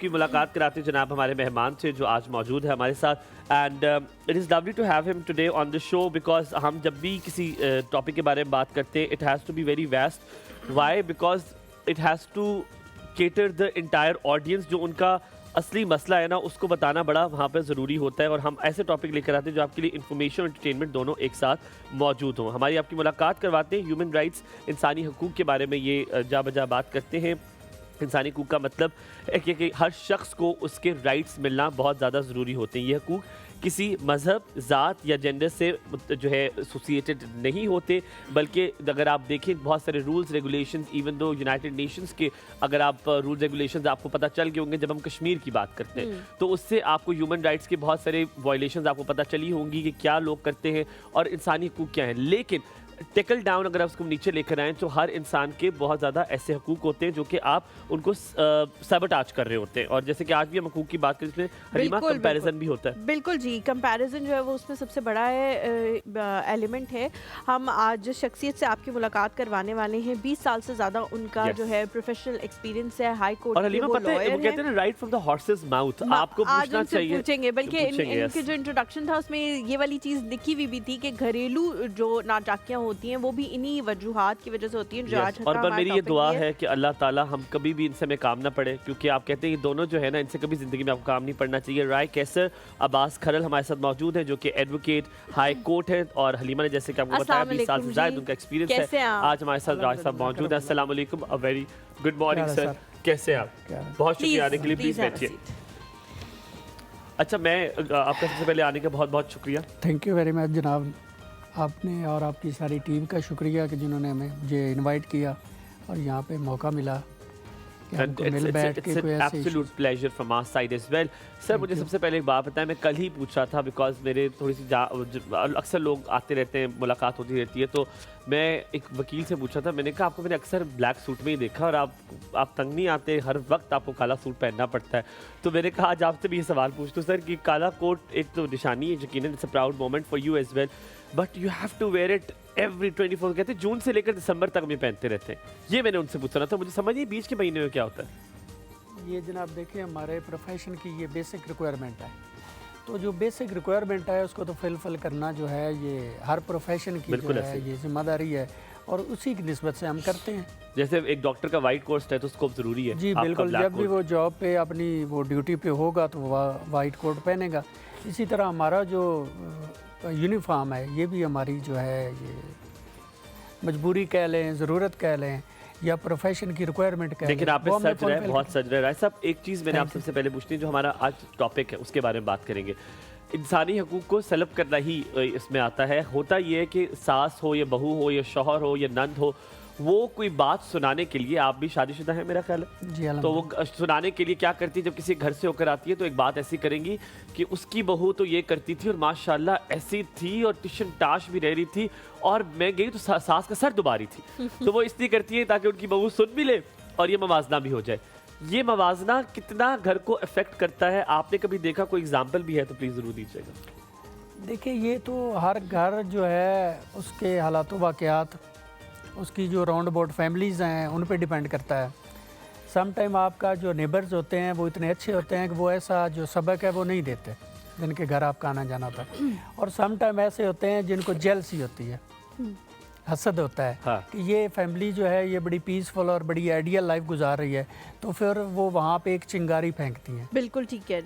आपकी मुलाकात कराते हैं जनाब हमारे मेहमान से जो आज मौजूद है हमारे साथ and it is lovely to have him today on the show because हम जब भी किसी टॉपिक के बारे में बात करते हैं it has to be very vast way because it has to cater the entire audience जो उनका असली मसला है ना उसको बताना बड़ा वहाँ पर ज़रूरी होता है और हम ऐसे टॉपिक लेकर आते हैं जो आपके लिए इन्फॉर्मेशन और एंटरटेनमेंट दोनों एक साथ मौजूद हों। हमारी आपकी मुलाकात करवाते हैं ह्यूमन राइट्स इंसानी हकूक़ के बारे में ये जा बजा बात करते हैं। इंसानी हकूक़ का मतलब है कि हर शख्स को उसके राइट्स मिलना बहुत ज़्यादा ज़रूरी होते हैं। ये हकूक़ किसी मज़हब ज़ात या जेंडर से जो है एसोसिएटेड नहीं होते बल्कि अगर आप देखें बहुत सारे rules regulations even though United Nations के अगर आप रूल्स रेगुलेशंस आपको पता चल गए होंगे जब हम कश्मीर की बात करते हैं तो उससे आपको ह्यूमन राइट्स के बहुत सारे वायलेशंस आपको पता चली होंगी कि क्या लोग करते हैं और इंसानी हकूक़ क्या हैं। लेकिन टेकल डाउन अगर आप उसको नीचे लेकर आएँ तो हर इंसान के बहुत ज़्यादा ऐसे हकूक़ होते हैं जो कि आप उनको सबटाच कर रहे होते हैं और जैसे कि आज भी हम हकूक़ की बात करें इसमें हरीमा कंपैरिजन भी होता है। बिल्कुल जी, कंपैरिजन जो है वो उसमें सबसे बड़ा एलिमेंट है। हम आज जिस शख्सियत से आपकी मुलाकात करवाने वाले हैं 20 साल से ज़्यादा उनका जो है प्रोफेशनल एक्सपीरियंस है हाई कोर्ट और हलीमा पता है वो कहते हैं right from the horses mouth आपको पूछना चाहिए पूछेंगे बल्कि इनके जो इंट्रोडक्शन था उसमें ये वाली चीज़ लिखी हुई भी थी कि घरेलू जो नाचाकियाँ होती हैं वो भी इन्हीं वजूहात की वजह से होती हैं जो आज और पर मेरी ये दुआ है कि अल्लाह ताला हम कभी भी इनसे हमें काम ना पड़े क्योंकि आप कहते हैं ये दोनों जो है ना इनसे कभी ज़िंदगी में आपको काम नहीं पड़ना चाहिए। राय कैसर अब्बास खरल हमारे साथ मौजूद हैं जो कि एडवोकेट हाई कोर्ट है और हलीमा ने जैसे कि आपको बताया 20 साल से ज़्यादा उनका एक्सपीरियंस है। आज हमारे साथ राय साहब मौजूद हैं। अस्सलाम वालेकुम, a very good morning sir, कैसे आप? बहुत शुक्रिया आने के लिए, प्लीज़ बैठिए। अच्छा मैं आपका सबसे पहले आने का बहुत बहुत शुक्रिया। थैंक यू वेरी मच जनाब, आपने और आपकी सारी टीम का शुक्रिया कि जिन्होंने हमें मुझे इनवाइट किया और यहाँ पे मौका मिला कि हमको मिल बैठ के कोई ऐसे absolute pleasure from our side as well. Sir मुझे सबसे पहले एक बात बताएं, मैं कल ही पूछ रहा था बिकॉज मेरे थोड़ी सी अक्सर लोग आते रहते हैं मुलाकात होती रहती है तो मैं एक वकील से पूछा था, मैंने कहा आपको मैंने अक्सर ब्लैक सूट में ही देखा और आप तंग नहीं आते, हर वक्त आपको काला सूट पहनना पड़ता है। तो मैंने कहा आज आपसे भी ये सवाल पूछ दूँ सर कि काला कोट एक तो निशानी है यकीनन, it's a proud moment for you as well but you have to wear it every 24 कहते हैं जून से लेकर दिसंबर तक में पहनते रहते हैं। ये मैंने उनसे पूछना था, मुझे समझ नहीं बीच के महीने में क्या होता है। ये जनाब देखिए हमारे प्रोफेशन की ये बेसिक रिक्वायरमेंट है तो जो बेसिक रिक्वायरमेंट है उसको तो फुलफिल करना जो है ये हर प्रोफेशन की जो है ये जिम्मेदारी है और उसी की निस्बत से हम करते हैं। जैसे एक डॉक्टर का वाइट कोट स्टेथोस्कोप जरूरी है जी बिल्कुल, जब भी वो जॉब पे अपनी वो ड्यूटी पे होगा तो वाइट कोट पहनेगा। इसी तरह हमारा जो यूनिफॉर्म है ये भी हमारी जो है ये मजबूरी कह लें, ज़रूरत कह लें या प्रोफेशन की रिक्वायरमेंट कह लें। लेकिन आप सज रहे हैं, बहुत सज रहे हैं सब। एक चीज़ मैंने आप सबसे पहले पूछनी जो हमारा आज टॉपिक है उसके बारे में बात करेंगे। इंसानी हकूक़ को सलब करना ही इसमें आता है। होता ये है कि सास हो या बहू हो या शौहर हो या नंद हो वो कोई बात सुनाने के लिए, आप भी शादीशुदा हैं मेरा ख्याल है जी, तो वो सुनाने के लिए क्या करती है जब किसी घर से होकर आती है तो एक बात ऐसी करेंगी कि उसकी बहू तो ये करती थी और माशाल्लाह ऐसी थी और टिशन टाश भी रह रही थी और मैं गई तो सास का सर दुबा रही थी तो वो इसलिए करती है ताकि उनकी बहू सुन भी ले और ये मवाजना भी हो जाए। ये मवाजना कितना घर को अफेक्ट करता है, आपने कभी देखा? कोई एग्जाम्पल भी है तो प्लीज़ ज़रूर दीजिएगा। देखिए ये तो हर घर जो है उसके हालात वाक़यात उसकी जो राउंड अबाउट फैमिलीज़ हैं उन पे डिपेंड करता है। सम टाइम आपका जो नेबर्स होते हैं वो इतने अच्छे होते हैं कि वो ऐसा जो सबक है वो नहीं देते जिनके घर आपका आना जाना था और सम टाइम ऐसे होते हैं जिनको जेलसी होती है, हसद होता है कि ये फैमिली जो है ये बड़ी पीसफुल और बड़ी आइडियल लाइफ गुजार रही है तो फिर वो वहाँ पे एक चिंगारी फेंकती हैं। बिल्कुल ठीक है।